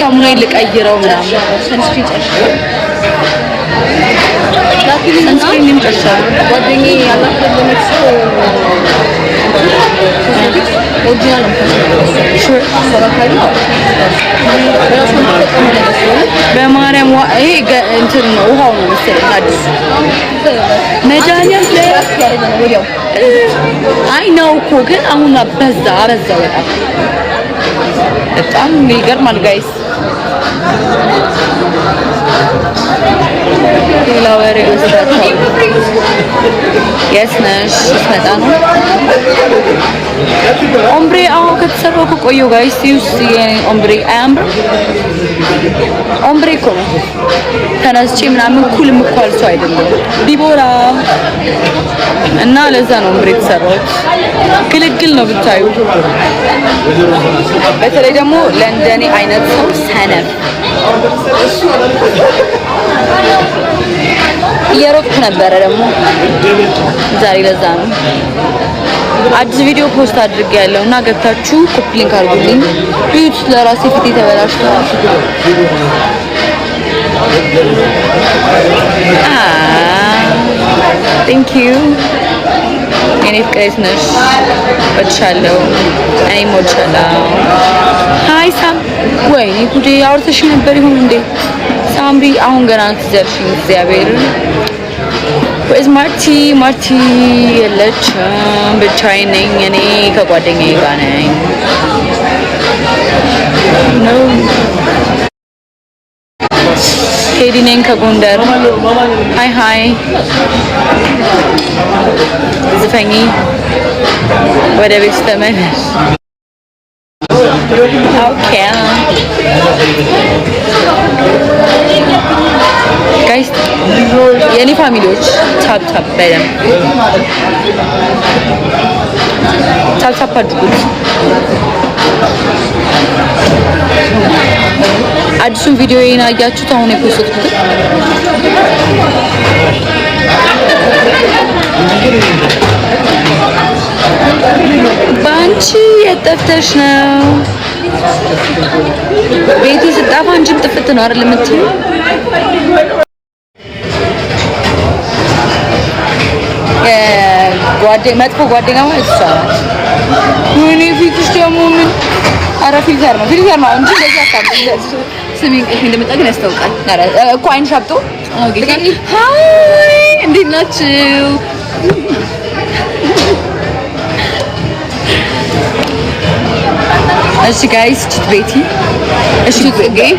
ሳሙና ልቀይረው ምናምን ሰንስክሪን ጨርሻለሁ። ሰንስክሪን ጨርሻለሁ። ጓደኛዬ ያላፈለመች ሰው ኦሪጂናል በማርያም ይሄ እንትን ነው ውሃው ነው መሰለኝ አዲስ መድኃኒዓለም ላይ ወዲያው አይ ነው እኮ ግን አሁን አበዛው በጣም ይገርማል ጋይስ። ሌላ ወሬ ወስዳቸው የስነሽ ስመጣ ነው ኦምብሬ አዎ ከተሰራው ቆየው ጋይስ ዩስ ኦምብሬ አያምር ኦምብሬ እኮ ነው ተነስቼ ምናምን ኩል ምኳል ሰው አይደለም ዲቦራ እና ለዛ ነው ኦምብሬ የተሰራው ግልግል ነው ብታዩ በተለይ ደግሞ ለእንደኔ አይነት ሰው ሰነፍ እየሮጥኩ ነበረ ደግሞ ዛሬ ለዛ ነው አዲስ ቪዲዮ ፖስት አድርጌያለሁ እና ገብታችሁ ኮፒ ሊንክ አድርጉልኝ ዩት ለራሴ ፊት ተበላሽቷል ቴንክ ዩ እኔ ፍቅሬት ነሽ ወድሻለሁ እኔም ወድሻለሁ ሃይ ሳም ወይኔ ጉዴ አውርተሽ ነበር ይሁን እንዴ ሳምሪ አሁን ገና ትዘርሽኝ እግዚአብሔር ወይስ ማርቲ የለችም ብቻዬን ነኝ እኔ ከጓደኛዬ ጋር ነኝ ነው ቴዲ ነኝ ከጎንደር ሃይ ዝፈኝ ወደ ቤት ተመለሽ ኦኬ ጋይስ የኔ ፋሚሊዎች ታፕ በደም ታፕ አድርጉት አዲሱን ቪዲዮዬን አያችሁት አሁን የፖስትኩት ባንቺ የጠፍተሽ ነው ቤቲ ስጣፋ አንቺም ጥፍት ነው አይደል የምትይው መጥፎ ጓደኛ ማለት ይቻላል ወይኔ ፊትሽ ደግሞ ምን ኧረ ፊልተር ነው እንጂ እንደዛ አታውቅም ስሚኝ እሺ እንደመጣ ግን ያስታውቃል እኮ አይን ሻብጦ ሃይ እንዴት ናችሁ እሺ ጋይስ ቤቲ እሺ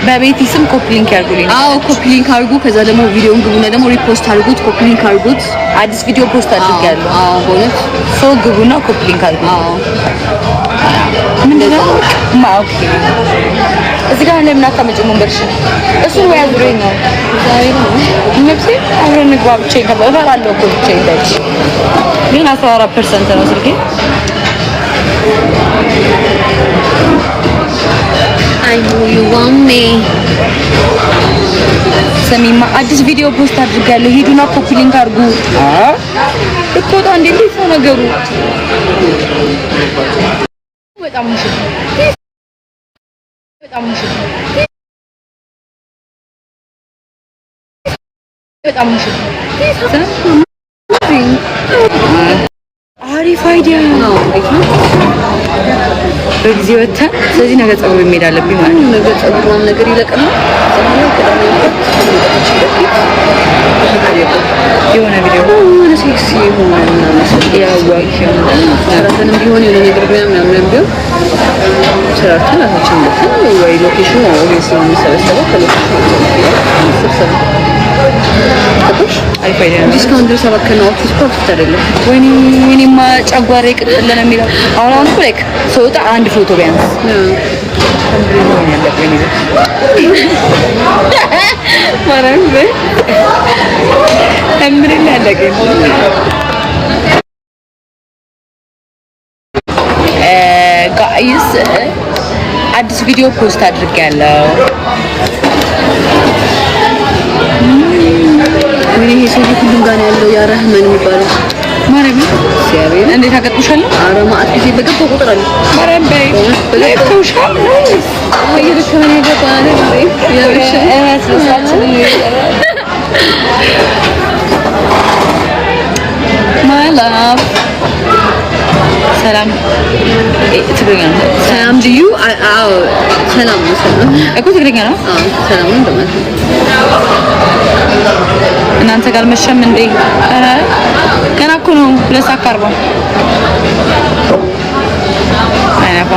በቤቲ ስም ኮፒ ሊንክ ያርጉልኝ አዎ ኮፒ ሊንክ አርጉ ከዛ ደግሞ ቪዲዮውን ግቡና ደግሞ ሪፖስት አርጉት ኮፒ ሊንክ አርጉት አዲስ ቪዲዮ ፖስት አድርጋለሁ አዎ በእውነት ሰው ግቡና ኮፒ ሊንክ አርጉ አዎ ምንድነው ኦኬ እዚህ ጋር ለምን አታመጭም ወንበርሽ እሱን ወይ አዝሮኝ ነው ዛሬ ነው ነፍሴ አብረን ንግባ ብቻዬን ከበራለሁ እኮ ብቻዬን ደጅ ግን 14% ነው ስልኬ I know you want me ሰሚማ አዲስ ቪዲዮ ፖስት አድርጋለሁ ሂዱና ኮፒ ሊንክ አድርጉ እኮ ታንዴ እንዴት ነው ነገሩ በጣም ሙሽት አሪፍ አይዲያ ነው በጊዜ ወተን ስለዚህ ነገ ጸጉር የሚሄድ አለብኝ ማለት ነው ነገ ጸጉሩን ነገር ይለቀና የሆነ ቪዲዮ ሆነ ሴክሲ ሆነ ያዋቂ ሰራተንም ቢሆን የሆነ ነገር ምናምን ቢሆን ሰራተን አታችን ነው ወይ ሎኬሽኑ ኦብቪየስ ነው የሚሰበሰበው ከሎኬሽኑ ተቆሽ አሪፍ አይዲያ ነው ዲስካውንት ድረስ አባከነው ኦፊስ ፕሮፊት አይደለም ወይኔ እኔማ ጨጓሬ ቅጥል ለሚለው አሁን ላይክ ሰውጣ አንድ ፎቶ ቢያንስ ማራም ተምረን ያለቀኝ ጋይስ አዲስ ቪዲዮ ፖስት አድርጌያለሁ ምን ይሄ ሰው ሁሉም ጋር ያለው ያ ረህመን የሚባለው ማረም ሲያቤል እንዴ ታቀጥሻለህ? ኧረ ማአት ጊዜ በገባ ቁጥር አለ ማረም በይ ለከውሻል ነው ወይስ ከምን ይገባ አይደል? ያብሽ my love ሰላም ትግርኛ ነው። ሰላም ዲዩ አዎ ሰላም ነው። ሰላም እኮ ትግርኛ ነው። አዎ ሰላም ነው እንደማለት ነው። እናንተ ጋር መሸም እንዴ? ኧረ ገና እኮ ነው 2:40 አይነፋ